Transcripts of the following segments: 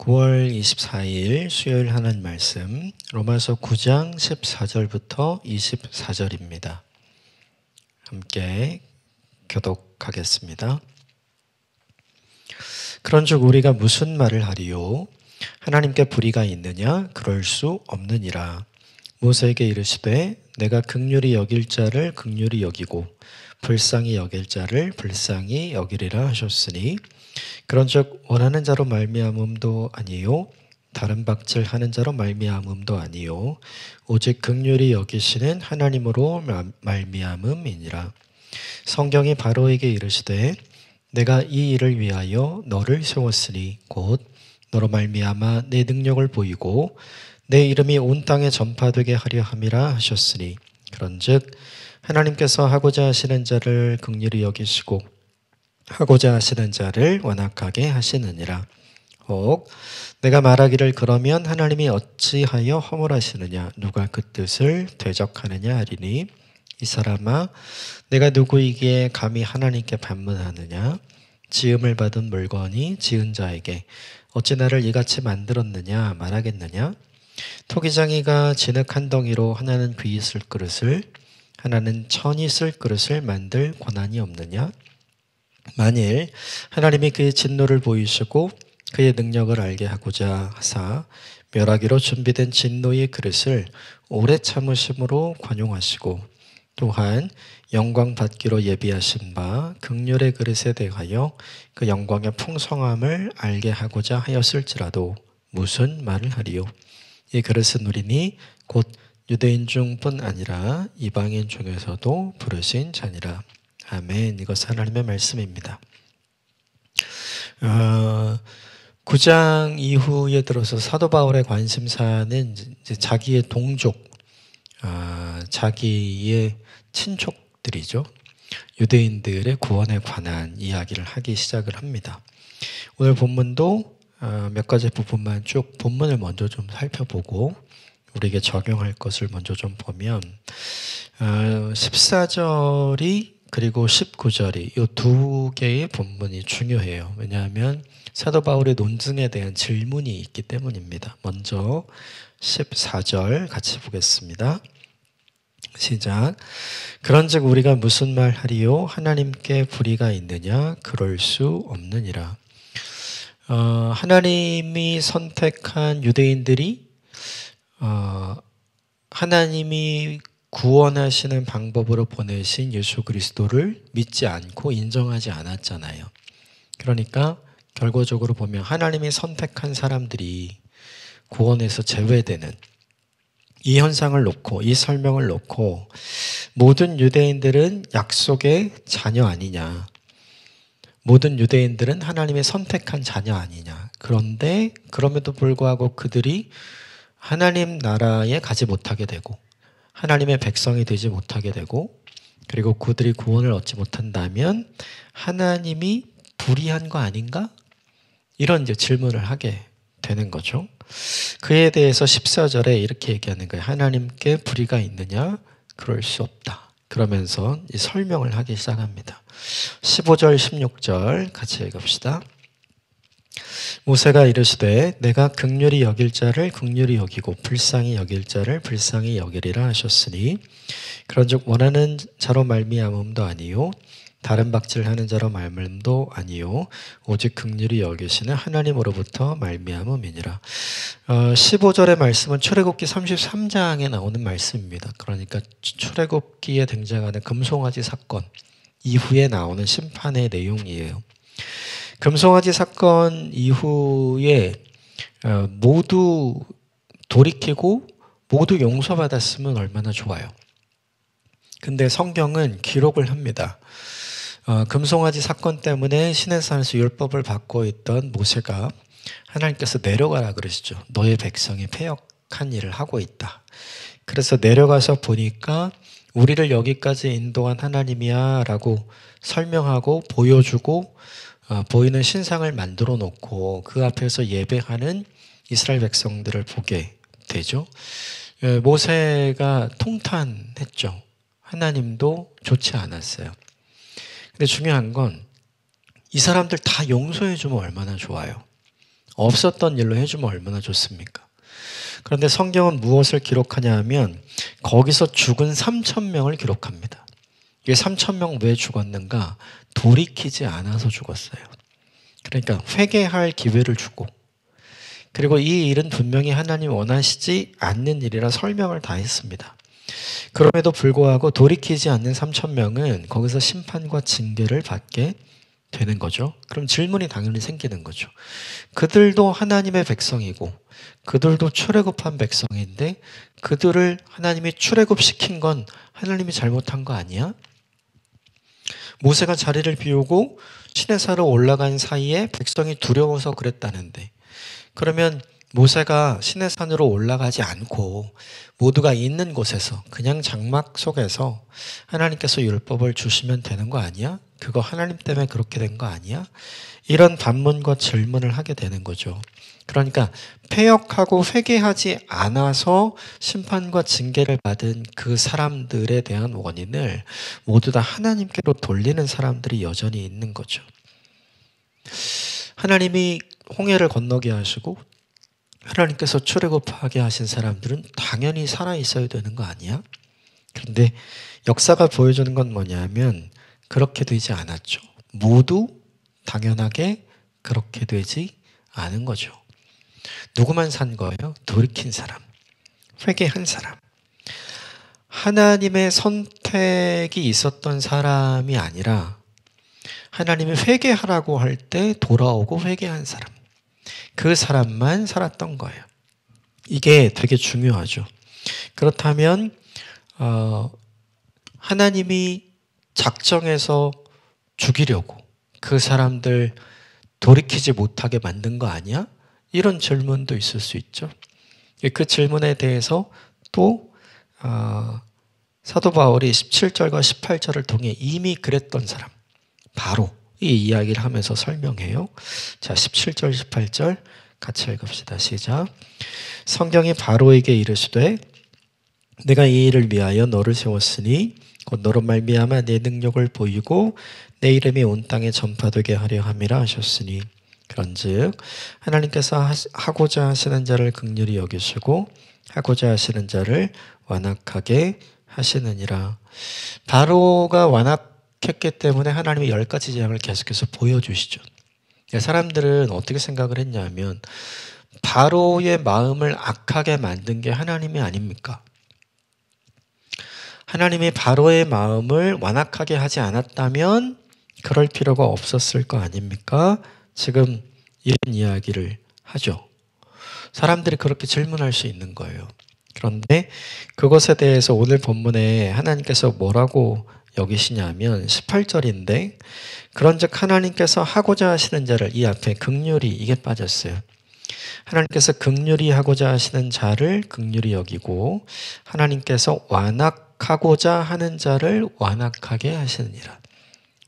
9월 24일 수요일 하나님 말씀 로마서 9장 14절부터 24절입니다. 함께 교독하겠습니다. 그런즉 우리가 무슨 말을 하리요? 하나님께 불의가 있느냐? 그럴 수 없느니라. 모세에게 이르시되 내가 긍휼히 여길 자를 긍휼히 여기고 불쌍히 여길 자를 불쌍히 여기리라 하셨으니 그런즉 원하는 자로 말미암음도 아니요 다른 박질하는 자로 말미암음도 아니요 오직 긍휼히 여기시는 하나님으로 말미암음이니라. 성경이 바로에게 이르시되 내가 이 일을 위하여 너를 세웠으니 곧 너로 말미암아 내 능력을 보이고 내 이름이 온 땅에 전파되게 하려 함이라 하셨으니 그런즉 하나님께서 하고자 하시는 자를 긍휼히 여기시고 하고자 하시는 자를 완악하게 하시느니라. 혹 내가 말하기를 그러면 하나님이 어찌하여 허물하시느냐 누가 그 뜻을 대적하느냐 하리니 이 사람아 내가 누구이기에 감히 하나님께 반문하느냐 지음을 받은 물건이 지은 자에게 어찌 나를 이같이 만들었느냐 말하겠느냐. 토기장이가 진흙 한 덩이로 하나는 귀 쓸 그릇을 하나는 천이 쓸 그릇을 만들 권한이 없느냐. 만일 하나님이 그의 진노를 보이시고 그의 능력을 알게 하고자 하사 멸하기로 준비된 진노의 그릇을 오래 참으심으로 관용하시고 또한 영광 받기로 예비하신 바 긍휼의 그릇에 대하여 그 영광의 풍성함을 알게 하고자 하였을지라도 무슨 말을 하리요? 이 그릇은 우리니 곧 유대인 중뿐 아니라 이방인 중에서도 부르신 자니라. 아멘. 이것 하나님의 말씀입니다. 9장 이후에 들어서 사도 바울의 관심사는 이제 자기의 동족, 자기의 친족들이죠. 유대인들의 구원에 관한 이야기를 하기 시작을 합니다. 오늘 본문도 몇 가지 부분만 쭉 본문을 먼저 좀 살펴보고 우리에게 적용할 것을 먼저 좀 보면 14절이 그리고 19절이 이 두 개의 본문이 중요해요. 왜냐하면 사도 바울의 논증에 대한 질문이 있기 때문입니다. 먼저 14절 같이 보겠습니다. 시작. 그런즉 우리가 무슨 말 하리요? 하나님께 불의가 있느냐? 그럴 수 없느니라. 하나님이 선택한 유대인들이 하나님이 구원하시는 방법으로 보내신 예수 그리스도를 믿지 않고 인정하지 않았잖아요. 그러니까 결과적으로 보면 하나님이 선택한 사람들이 구원에서 제외되는 이 현상을 놓고 이 설명을 놓고 모든 유대인들은 약속의 자녀 아니냐. 모든 유대인들은 하나님의 선택한 자녀 아니냐. 그런데 그럼에도 불구하고 그들이 하나님 나라에 가지 못하게 되고 하나님의 백성이 되지 못하게 되고 그리고 그들이 구원을 얻지 못한다면 하나님이 불의한 거 아닌가? 이런 이제 질문을 하게 되는 거죠. 그에 대해서 14절에 이렇게 얘기하는 거예요. 하나님께 불의가 있느냐? 그럴 수 없다. 그러면서 이 설명을 하기 시작합니다. 15절, 16절 같이 읽읍시다. 모세가 이르시되 내가 긍휼히 여길 자를 긍휼히 여기고 불쌍히 여길 자를 불쌍히 여기리라 하셨으니 그런즉 원하는 자로 말미암음도 아니요 다른 박질하는 자로 말미암음도 아니요 오직 긍휼히 여기시는 하나님으로부터 말미암음이니라. 15절의 말씀은 출애굽기 33장에 나오는 말씀입니다. 그러니까 출애굽기에 등장하는 금송아지 사건 이후에 나오는 심판의 내용이에요. 금송아지 사건 이후에 모두 돌이키고 모두 용서받았으면 얼마나 좋아요. 근데 성경은 기록을 합니다. 금송아지 사건 때문에 시내산에서 율법을 받고 있던 모세가 하나님께서 내려가라 그러시죠. 너의 백성이 패역한 일을 하고 있다. 그래서 내려가서 보니까 우리를 여기까지 인도한 하나님이야 라고 설명하고 보여주고 보이는 신상을 만들어 놓고 그 앞에서 예배하는 이스라엘 백성들을 보게 되죠. 모세가 통탄했죠. 하나님도 좋지 않았어요. 근데 중요한 건 이 사람들 다 용서해 주면 얼마나 좋아요. 없었던 일로 해주면 얼마나 좋습니까? 그런데 성경은 무엇을 기록하냐 하면 거기서 죽은 3,000명을 기록합니다. 이게 3,000명 왜 죽었는가? 돌이키지 않아서 죽었어요. 그러니까 회개할 기회를 주고, 그리고 이 일은 분명히 하나님 원하시지 않는 일이라 설명을 다 했습니다. 그럼에도 불구하고 돌이키지 않는 3,000명은 거기서 심판과 징계를 받게 되는 거죠. 그럼 질문이 당연히 생기는 거죠. 그들도 하나님의 백성이고 그들도 출애굽한 백성인데 그들을 하나님이 출애굽시킨 건 하나님이 잘못한 거 아니야? 모세가 자리를 비우고 시내산으로 올라간 사이에 백성이 두려워서 그랬다는데, 그러면 모세가 시내산으로 올라가지 않고 모두가 있는 곳에서 그냥 장막 속에서 하나님께서 율법을 주시면 되는 거 아니야? 그거 하나님 때문에 그렇게 된 거 아니야? 이런 반문과 질문을 하게 되는 거죠. 그러니까 패역하고 회개하지 않아서 심판과 징계를 받은 그 사람들에 대한 원인을 모두 다 하나님께로 돌리는 사람들이 여전히 있는 거죠. 하나님이 홍해를 건너게 하시고 하나님께서 출애굽하게 하신 사람들은 당연히 살아 있어야 되는 거 아니야? 그런데 역사가 보여주는 건 뭐냐면 그렇게 되지 않았죠. 모두 당연하게 그렇게 되지 않은 거죠. 누구만 산 거예요? 돌이킨 사람, 회개한 사람. 하나님의 선택이 있었던 사람이 아니라 하나님이 회개하라고 할 때 돌아오고 회개한 사람. 그 사람만 살았던 거예요. 이게 되게 중요하죠. 그렇다면 하나님이 작정해서 죽이려고 그 사람들 돌이키지 못하게 만든 거 아니야? 이런 질문도 있을 수 있죠. 그 질문에 대해서 또 사도 바울이 17절과 18절을 통해 이미 그랬던 사람, 바로 이 이야기를 하면서 설명해요. 자, 17절, 18절 같이 읽읍시다. 시작. 성경이 바로에게 이르시되 내가 이 일을 위하여 너를 세웠으니 곧 너로 말미암아 내 능력을 보이고 내 이름이 온 땅에 전파되게 하려 함이라 하셨으니 그런즉 하나님께서 하고자 하시는 자를 긍휼히 여기시고 하고자 하시는 자를 완악하게 하시느니라. 바로가 완악했기 때문에 하나님이 10가지 재앙을 계속해서 보여주시죠. 사람들은 어떻게 생각을 했냐면 바로의 마음을 악하게 만든 게 하나님이 아닙니까? 하나님이 바로의 마음을 완악하게 하지 않았다면 그럴 필요가 없었을 거 아닙니까? 지금 이런 이야기를 하죠. 사람들이 그렇게 질문할 수 있는 거예요. 그런데 그것에 대해서 오늘 본문에 하나님께서 뭐라고 여기시냐면 18절인데 그런즉 하나님께서 하고자 하시는 자를, 이 앞에 긍휼히 이게 빠졌어요. 하나님께서 긍휼히 하고자 하시는 자를 긍휼히 여기고 하나님께서 완악하고자 하는 자를 완악하게 하시느니라.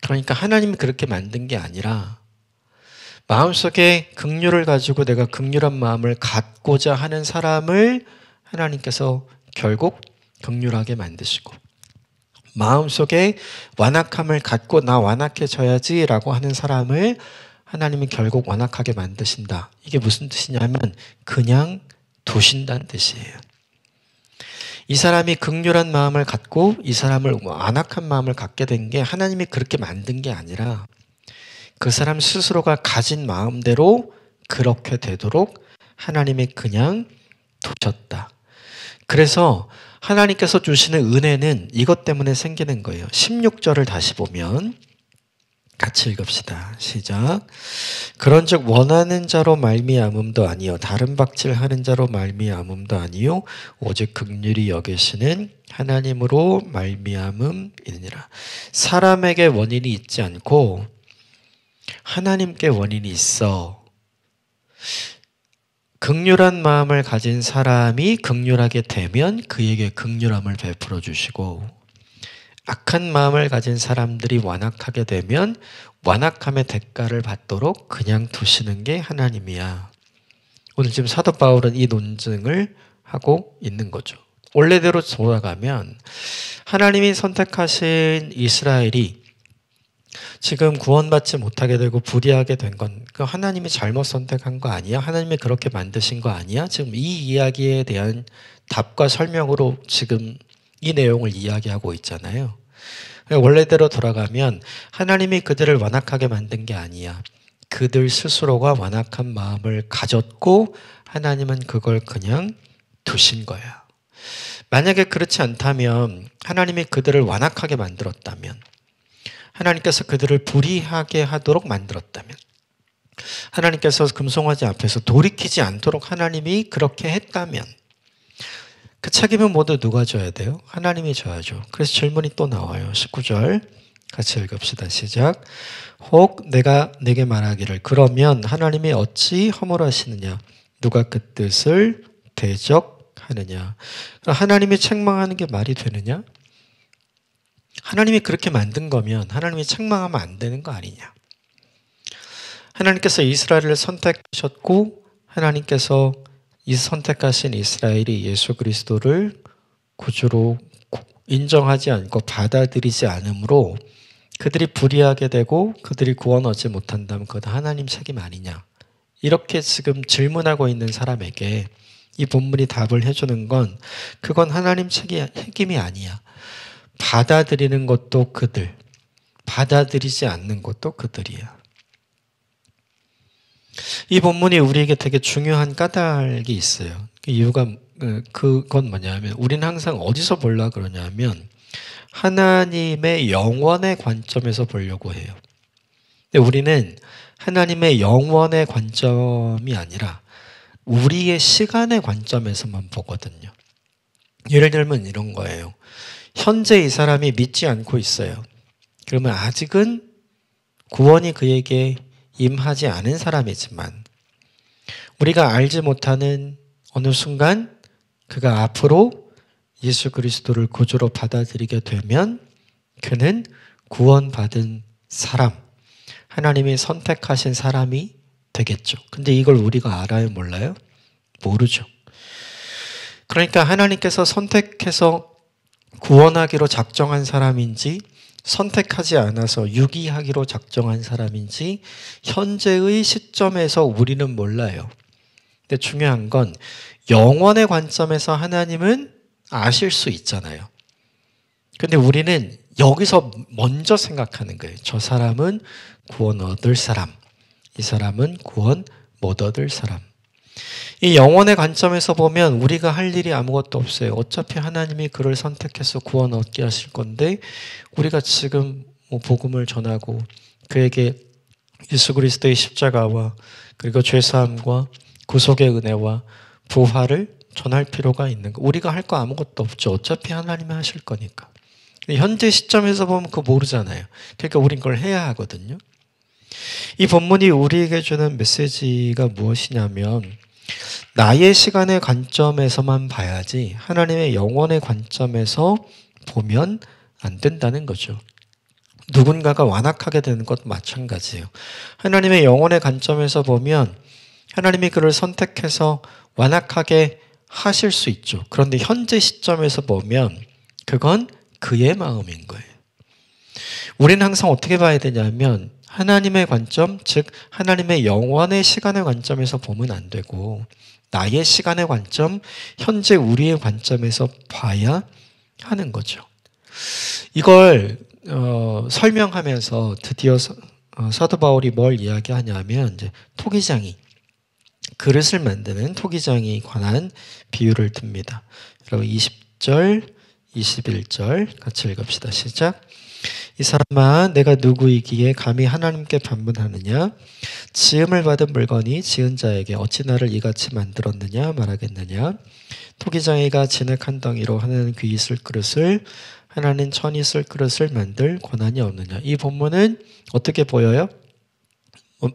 그러니까 하나님이 그렇게 만든 게 아니라 마음속에 긍휼을 가지고 내가 긍휼한 마음을 갖고자 하는 사람을 하나님께서 결국 긍휼하게 만드시고 마음속에 완악함을 갖고 나 완악해져야지 라고 하는 사람을 하나님이 결국 완악하게 만드신다. 이게 무슨 뜻이냐면 그냥 두신다는 뜻이에요. 이 사람이 긍휼한 마음을 갖고 이 사람을 완악한 마음을 갖게 된 게 하나님이 그렇게 만든 게 아니라 그 사람 스스로가 가진 마음대로 그렇게 되도록 하나님이 그냥 두셨다. 그래서 하나님께서 주시는 은혜는 이것 때문에 생기는 거예요. 16절을 다시 보면 같이 읽읍시다. 시작. 그런즉 원하는 자로 말미암음도 아니요 다른 박질하는 자로 말미암음도 아니요 오직 긍휼히 여기시는 하나님으로 말미암음이니라. 사람에게 원인이 있지 않고 하나님께 원인이 있어. 긍휼한 마음을 가진 사람이 긍휼하게 되면 그에게 긍휼함을 베풀어 주시고 악한 마음을 가진 사람들이 완악하게 되면 완악함의 대가를 받도록 그냥 두시는 게 하나님이야. 오늘 지금 사도 바울은 이 논증을 하고 있는 거죠. 원래대로 돌아가면 하나님이 선택하신 이스라엘이 지금 구원받지 못하게 되고 불의하게 된 건 그 하나님이 잘못 선택한 거 아니야? 하나님이 그렇게 만드신 거 아니야? 지금 이 이야기에 대한 답과 설명으로 지금 이 내용을 이야기하고 있잖아요. 원래대로 돌아가면 하나님이 그들을 완악하게 만든 게 아니야. 그들 스스로가 완악한 마음을 가졌고 하나님은 그걸 그냥 두신 거야. 만약에 그렇지 않다면 하나님이 그들을 완악하게 만들었다면 하나님께서 그들을 불의하게 하도록 만들었다면 하나님께서 금송아지 앞에서 돌이키지 않도록 하나님이 그렇게 했다면 그 책임은 모두 누가 져야 돼요? 하나님이 져야죠. 그래서 질문이 또 나와요. 19절 같이 읽읍시다. 시작. 혹 내가 내게 말하기를 그러면 하나님이 어찌 허물하시느냐? 누가 그 뜻을 대적하느냐? 하나님이 책망하는 게 말이 되느냐? 하나님이 그렇게 만든 거면 하나님이 책망하면 안 되는 거 아니냐? 하나님께서 이스라엘을 선택하셨고 하나님께서 이 선택하신 이스라엘이 예수 그리스도를 구주로 인정하지 않고 받아들이지 않으므로 그들이 불의하게 되고 그들이 구원 얻지 못한다면 그건 하나님 책임 아니냐? 이렇게 지금 질문하고 있는 사람에게 이 본문이 답을 해주는 건 그건 하나님 책임이 아니야. 받아들이는 것도 그들, 받아들이지 않는 것도 그들이야. 이 본문이 우리에게 되게 중요한 까닭이 있어요. 이유가 그건 뭐냐면 우리는 항상 어디서 보려고 그러냐면 하나님의 영원의 관점에서 보려고 해요. 근데 우리는 하나님의 영원의 관점이 아니라 우리의 시간의 관점에서만 보거든요. 예를 들면 이런 거예요. 현재 이 사람이 믿지 않고 있어요. 그러면 아직은 구원이 그에게 임하지 않은 사람이지만 우리가 알지 못하는 어느 순간 그가 앞으로 예수 그리스도를 구주로 받아들이게 되면 그는 구원받은 사람, 하나님이 선택하신 사람이 되겠죠. 근데 이걸 우리가 알아요? 몰라요? 모르죠. 그러니까 하나님께서 선택해서 구원하기로 작정한 사람인지 선택하지 않아서 유기하기로 작정한 사람인지 현재의 시점에서 우리는 몰라요. 근데 중요한 건 영원의 관점에서 하나님은 아실 수 있잖아요. 근데 우리는 여기서 먼저 생각하는 거예요. 저 사람은 구원 얻을 사람, 이 사람은 구원 못 얻을 사람. 이 영원의 관점에서 보면 우리가 할 일이 아무것도 없어요. 어차피 하나님이 그를 선택해서 구원 얻게 하실 건데 우리가 지금 복음을 전하고 그에게 예수 그리스도의 십자가와 그리고 죄사함과 구속의 은혜와 부활을 전할 필요가 있는 거. 우리가 할 거 아무것도 없죠. 어차피 하나님이 하실 거니까. 현재 시점에서 보면 그거 모르잖아요. 그러니까 우린 그걸 해야 하거든요. 이 본문이 우리에게 주는 메시지가 무엇이냐면 나의 시간의 관점에서만 봐야지 하나님의 영원의 관점에서 보면 안 된다는 거죠. 누군가가 완악하게 되는 것도 마찬가지예요. 하나님의 영원의 관점에서 보면 하나님이 그를 선택해서 완악하게 하실 수 있죠. 그런데 현재 시점에서 보면 그건 그의 마음인 거예요. 우리는 항상 어떻게 봐야 되냐면 하나님의 관점, 즉 하나님의 영원의 시간의 관점에서 보면 안 되고 나의 시간의 관점, 현재 우리의 관점에서 봐야 하는 거죠. 이걸 설명하면서 드디어 사도 바울이 뭘 이야기하냐면 이제 토기장이 그릇을 만드는 토기장에 관한 비유를 듭니다. 여러분 20절, 21절 같이 읽읍시다. 시작. 이 사람아 내가 누구이기에 감히 하나님께 반문하느냐? 지음을 받은 물건이 지은 자에게 어찌 나를 이같이 만들었느냐 말하겠느냐? 토기장이가 진흙 한 덩이로 하나는 귀 있을 그릇을 하나는 천 있을 그릇을 만들 권한이 없느냐? 이 본문은 어떻게 보여요?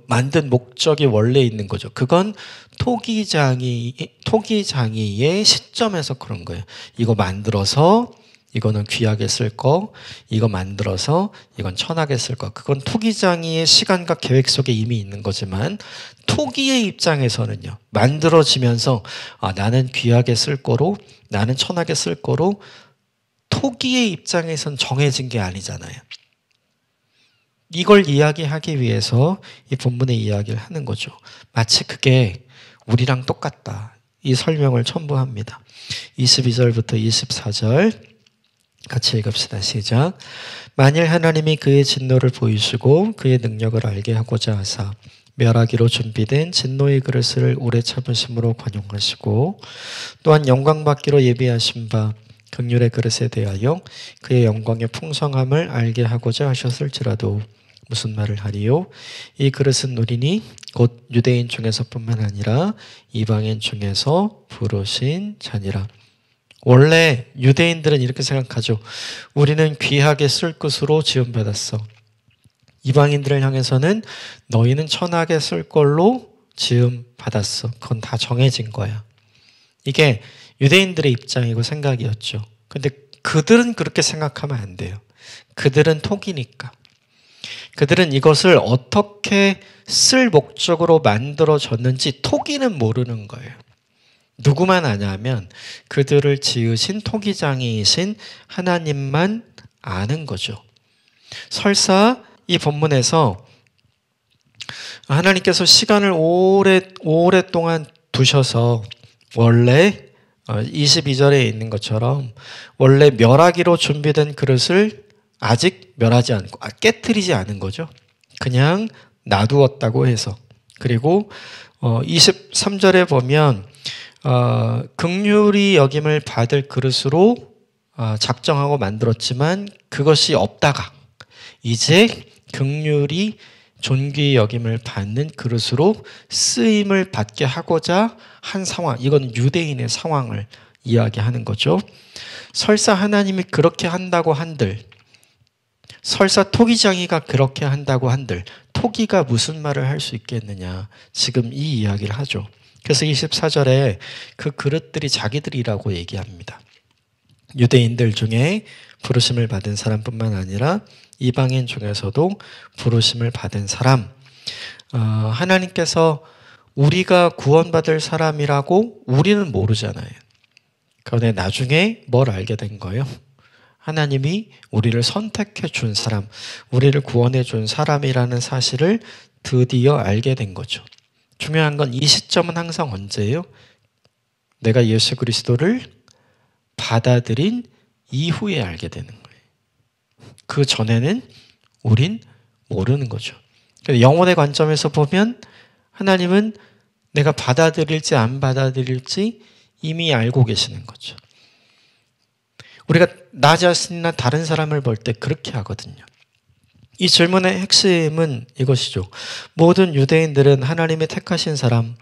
만든 목적이 원래 있는 거죠. 그건 토기장이의 시점에서 그런 거예요. 이거 만들어서 이거는 귀하게 쓸 거, 이거 만들어서 이건 천하게 쓸 거. 그건 토기장이의 시간과 계획 속에 이미 있는 거지만 토기의 입장에서는요. 만들어지면서 나는 귀하게 쓸 거로 나는 천하게 쓸 거로 토기의 입장에선 정해진 게 아니잖아요. 이걸 이야기하기 위해서 이 본문의 이야기를 하는 거죠. 마치 그게 우리랑 똑같다. 이 설명을 첨부합니다. 22절부터 24절 같이 읽읍시다. 시작. 만일 하나님이 그의 진노를 보이시고 그의 능력을 알게 하고자 하사 멸하기로 준비된 진노의 그릇을 오래 참으심으로 관용하시고 또한 영광받기로 예비하신 바 긍휼의 그릇에 대하여 그의 영광의 풍성함을 알게 하고자 하셨을지라도 무슨 말을 하리요? 이 그릇은 누리니 곧 유대인 중에서뿐만 아니라 이방인 중에서 부르신 자니라. 원래 유대인들은 이렇게 생각하죠. 우리는 귀하게 쓸 것으로 지음받았어. 이방인들을 향해서는 너희는 천하게 쓸 걸로 지음받았어. 그건 다 정해진 거야. 이게 유대인들의 입장이고 생각이었죠. 근데 그들은 그렇게 생각하면 안 돼요. 그들은 톡이니까. 그들은 이것을 어떻게 쓸 목적으로 만들어졌는지 토기는 모르는 거예요. 누구만 아냐면 그들을 지으신 토기장이신 하나님만 아는 거죠. 설사 이 본문에서 하나님께서 시간을 오랫동안 두셔서 원래 22절에 있는 것처럼 원래 멸하기로 준비된 그릇을 아직 멸하지 않고 깨트리지 않은 거죠. 그냥 놔두었다고 해서. 그리고 23절에 보면 긍휼히 여김을 받을 그릇으로 작정하고 만들었지만 그것이 없다가 이제 긍휼히 존귀히 여김을 받는 그릇으로 쓰임을 받게 하고자 한 상황, 이건 유대인의 상황을 이야기하는 거죠. 설사 하나님이 그렇게 한다고 한들, 설사 토기장이가 그렇게 한다고 한들 토기가 무슨 말을 할 수 있겠느냐, 지금 이 이야기를 하죠. 그래서 24절에 그 그릇들이 자기들이라고 얘기합니다. 유대인들 중에 부르심을 받은 사람뿐만 아니라 이방인 중에서도 부르심을 받은 사람. 하나님께서 우리가 구원받을 사람이라고 우리는 모르잖아요. 그런데 나중에 뭘 알게 된 거예요? 하나님이 우리를 선택해 준 사람, 우리를 구원해 준 사람이라는 사실을 드디어 알게 된 거죠. 중요한 건 이 시점은 항상 언제예요? 내가 예수 그리스도를 받아들인 이후에 알게 되는 거예요. 그 전에는 우린 모르는 거죠. 영혼의 관점에서 보면 하나님은 내가 받아들일지 안 받아들일지 이미 알고 계시는 거죠. 우리가 나 자신이나 다른 사람을 볼 때 그렇게 하거든요. 이 질문의 핵심은 이것이죠. 모든 유대인들은 하나님의 택하신 사람,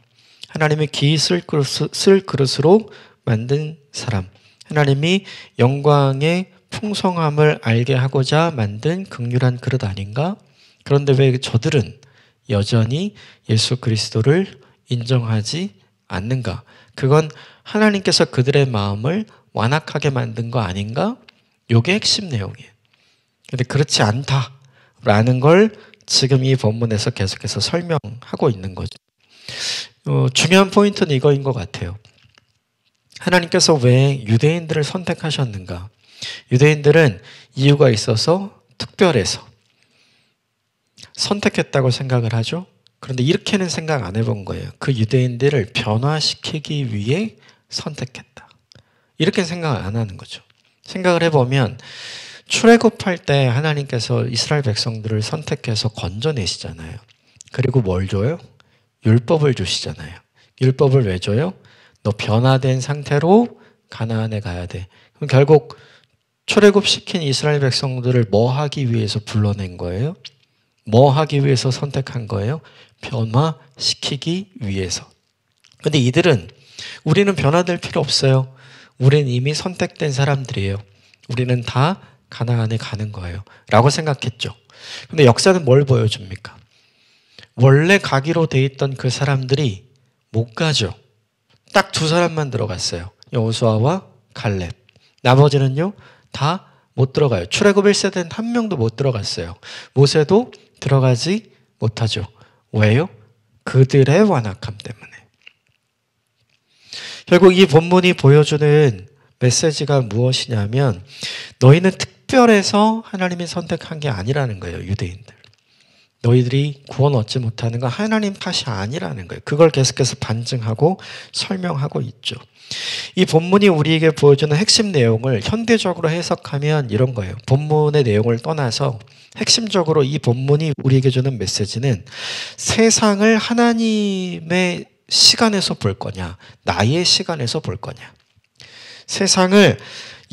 하나님의 기이 쓸 그릇으로 만든 사람, 하나님이 영광의 풍성함을 알게 하고자 만든 긍휼한 그릇 아닌가? 그런데 왜 저들은 여전히 예수 그리스도를 인정하지 않는가? 그건 하나님께서 그들의 마음을 완악하게 만든 거 아닌가? 이게 핵심 내용이에요. 그런데 그렇지 않다라는 걸 지금 이 본문에서 계속해서 설명하고 있는 거죠. 중요한 포인트는 이거인 것 같아요. 하나님께서 왜 유대인들을 선택하셨는가? 유대인들은 이유가 있어서 특별해서 선택했다고 생각을 하죠. 그런데 이렇게는 생각 안 해본 거예요. 그 유대인들을 변화시키기 위해 선택했다. 이렇게 생각을 안 하는 거죠. 생각을 해보면 출애굽할 때 하나님께서 이스라엘 백성들을 선택해서 건져내시잖아요. 그리고 뭘 줘요? 율법을 주시잖아요. 율법을 왜 줘요? 너 변화된 상태로 가나안에 가야 돼. 그럼 결국 출애굽시킨 이스라엘 백성들을 뭐 하기 위해서 불러낸 거예요? 뭐 하기 위해서 선택한 거예요? 변화시키기 위해서. 근데 이들은 우리는 변화될 필요 없어요. 우리는 이미 선택된 사람들이에요. 우리는 다 가나안에 가는 거예요. 라고 생각했죠. 근데 역사는 뭘 보여줍니까? 원래 가기로 돼 있던 그 사람들이 못 가죠. 딱 두 사람만 들어갔어요. 여호수아와 갈렙. 나머지는요, 다 못 들어가요. 출애굽 1세대는 한 명도 못 들어갔어요. 모세도 들어가지 못하죠. 왜요? 그들의 완악함 때문에. 결국 이 본문이 보여주는 메시지가 무엇이냐면 너희는 특별해서 하나님이 선택한 게 아니라는 거예요. 유대인들. 너희들이 구원 얻지 못하는 건 하나님 탓이 아니라는 거예요. 그걸 계속해서 반증하고 설명하고 있죠. 이 본문이 우리에게 보여주는 핵심 내용을 현대적으로 해석하면 이런 거예요. 본문의 내용을 떠나서 핵심적으로 이 본문이 우리에게 주는 메시지는 세상을 하나님의 시간에서 볼 거냐, 나의 시간에서 볼 거냐. 세상을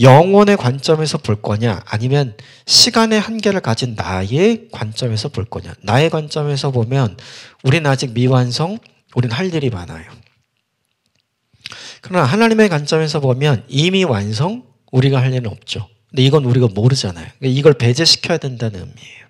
영혼의 관점에서 볼 거냐, 아니면 시간의 한계를 가진 나의 관점에서 볼 거냐. 나의 관점에서 보면 우리는 아직 미완성, 우리는 할 일이 많아요. 그러나 하나님의 관점에서 보면 이미 완성, 우리가 할 일은 없죠. 근데 이건 우리가 모르잖아요. 이걸 배제시켜야 된다는 의미예요.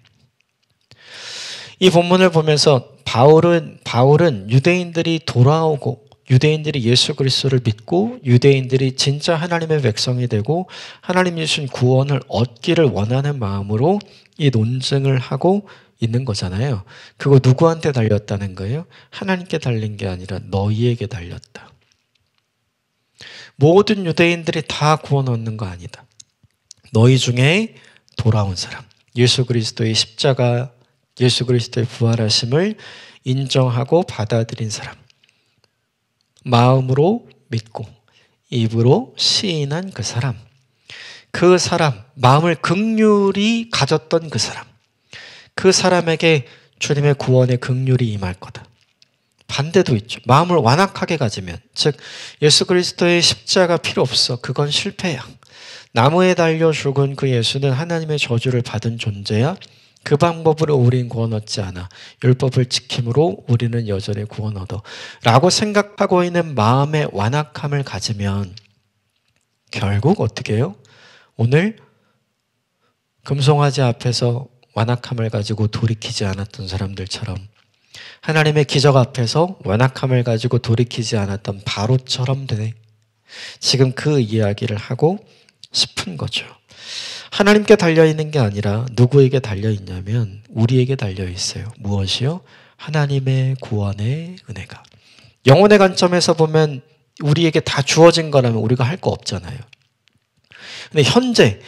이 본문을 보면서 바울은 유대인들이 돌아오고 유대인들이 예수 그리스도를 믿고 유대인들이 진짜 하나님의 백성이 되고 하나님이 주신 구원을 얻기를 원하는 마음으로 이 논증을 하고 있는 거잖아요. 그거 누구한테 달렸다는 거예요? 하나님께 달린 게 아니라 너희에게 달렸다. 모든 유대인들이 다 구원 얻는 거 아니다. 너희 중에 돌아온 사람, 예수 그리스도의 십자가, 예수 그리스도의 부활하심을 인정하고 받아들인 사람, 마음으로 믿고 입으로 시인한 그 사람, 마음을 긍휼히 가졌던 그 사람에게 주님의 구원의 긍휼이 임할 거다. 반대도 있죠. 마음을 완악하게 가지면, 즉 예수 그리스도의 십자가 필요 없어, 그건 실패야. 나무에 달려 죽은 그 예수는 하나님의 저주를 받은 존재야. 그 방법으로 우린 구원 얻지 않아. 율법을 지킴으로 우리는 여전히 구원 얻어. 라고 생각하고 있는 마음의 완악함을 가지면 결국 어떻게 해요? 오늘 금송아지 앞에서 완악함을 가지고 돌이키지 않았던 사람들처럼, 하나님의 기적 앞에서 완악함을 가지고 돌이키지 않았던 바로처럼 되네. 지금 그 이야기를 하고 싶은 거죠. 하나님께 달려있는 게 아니라 누구에게 달려있냐면 우리에게 달려있어요. 무엇이요? 하나님의 구원의 은혜가. 영혼의 관점에서 보면 우리에게 다 주어진 거라면 우리가 할 거 없잖아요. 근데 현재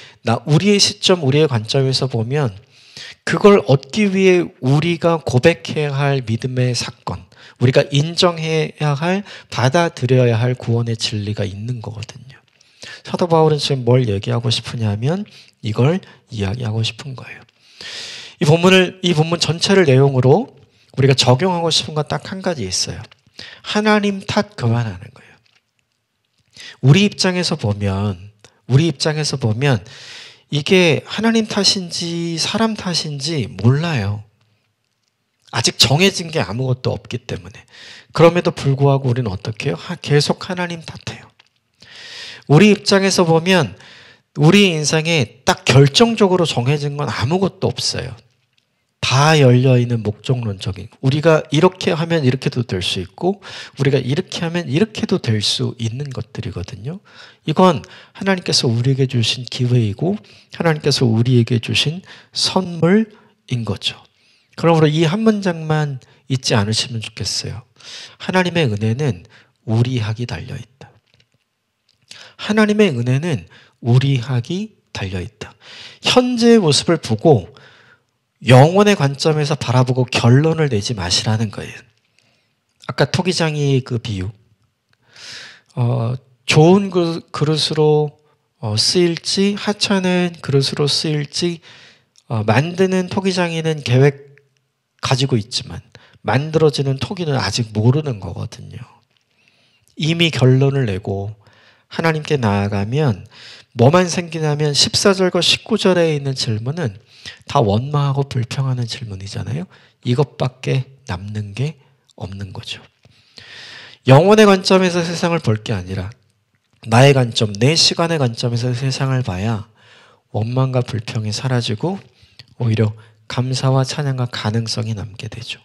우리의 시점, 우리의 관점에서 보면 그걸 얻기 위해 우리가 고백해야 할 믿음의 사건, 우리가 인정해야 할, 받아들여야 할 구원의 진리가 있는 거거든요. 사도 바울은 지금 뭘 얘기하고 싶으냐면 이걸 이야기하고 싶은 거예요. 이 본문 전체를 내용으로 우리가 적용하고 싶은 건 딱 한 가지 있어요. 하나님 탓 그만하는 거예요. 우리 입장에서 보면 이게 하나님 탓인지 사람 탓인지 몰라요. 아직 정해진 게 아무것도 없기 때문에. 그럼에도 불구하고 우리는 어떻게 해요? 계속 하나님 탓해요. 우리 입장에서 보면 우리 인생에 딱 결정적으로 정해진 건 아무것도 없어요. 다 열려있는 목적론적인, 우리가 이렇게 하면 이렇게도 될 수 있고 우리가 이렇게 하면 이렇게도 될 수 있는 것들이거든요. 이건 하나님께서 우리에게 주신 기회이고 하나님께서 우리에게 주신 선물인 거죠. 그러므로 이 한 문장만 잊지 않으시면 좋겠어요. 하나님의 은혜는 우리학이 달려있다. 하나님의 은혜는 우리학이 달려있다. 현재의 모습을 보고 영혼의 관점에서 바라보고 결론을 내지 마시라는 거예요. 아까 토기장이 그 비유, 좋은 그릇으로 쓰일지 하찮은 그릇으로 쓰일지 만드는 토기장이는 계획 가지고 있지만 만들어지는 토기는 아직 모르는 거거든요. 이미 결론을 내고 하나님께 나아가면 뭐만 생기냐면 14절과 19절에 있는 질문은 다 원망하고 불평하는 질문이잖아요. 이것밖에 남는 게 없는 거죠. 영혼의 관점에서 세상을 볼 게 아니라 나의 관점, 내 시간의 관점에서 세상을 봐야 원망과 불평이 사라지고 오히려 감사와 찬양과 가능성이 남게 되죠.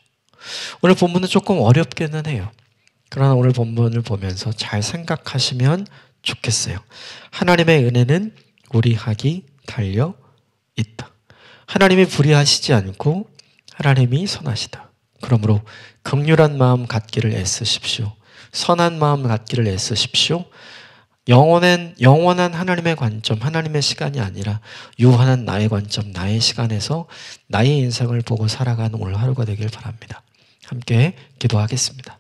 오늘 본문은 조금 어렵기는 해요. 그러나 오늘 본문을 보면서 잘 생각하시면 좋겠어요. 하나님의 은혜는 우리학이 달려 있다. 하나님이 불의하시지 않고 하나님이 선하시다. 그러므로 긍휼한 마음 갖기를 애쓰십시오. 선한 마음 갖기를 애쓰십시오. 영원한 하나님의 관점, 하나님의 시간이 아니라 유한한 나의 관점, 나의 시간에서 나의 인생을 보고 살아가는 오늘 하루가 되길 바랍니다. 함께 기도하겠습니다.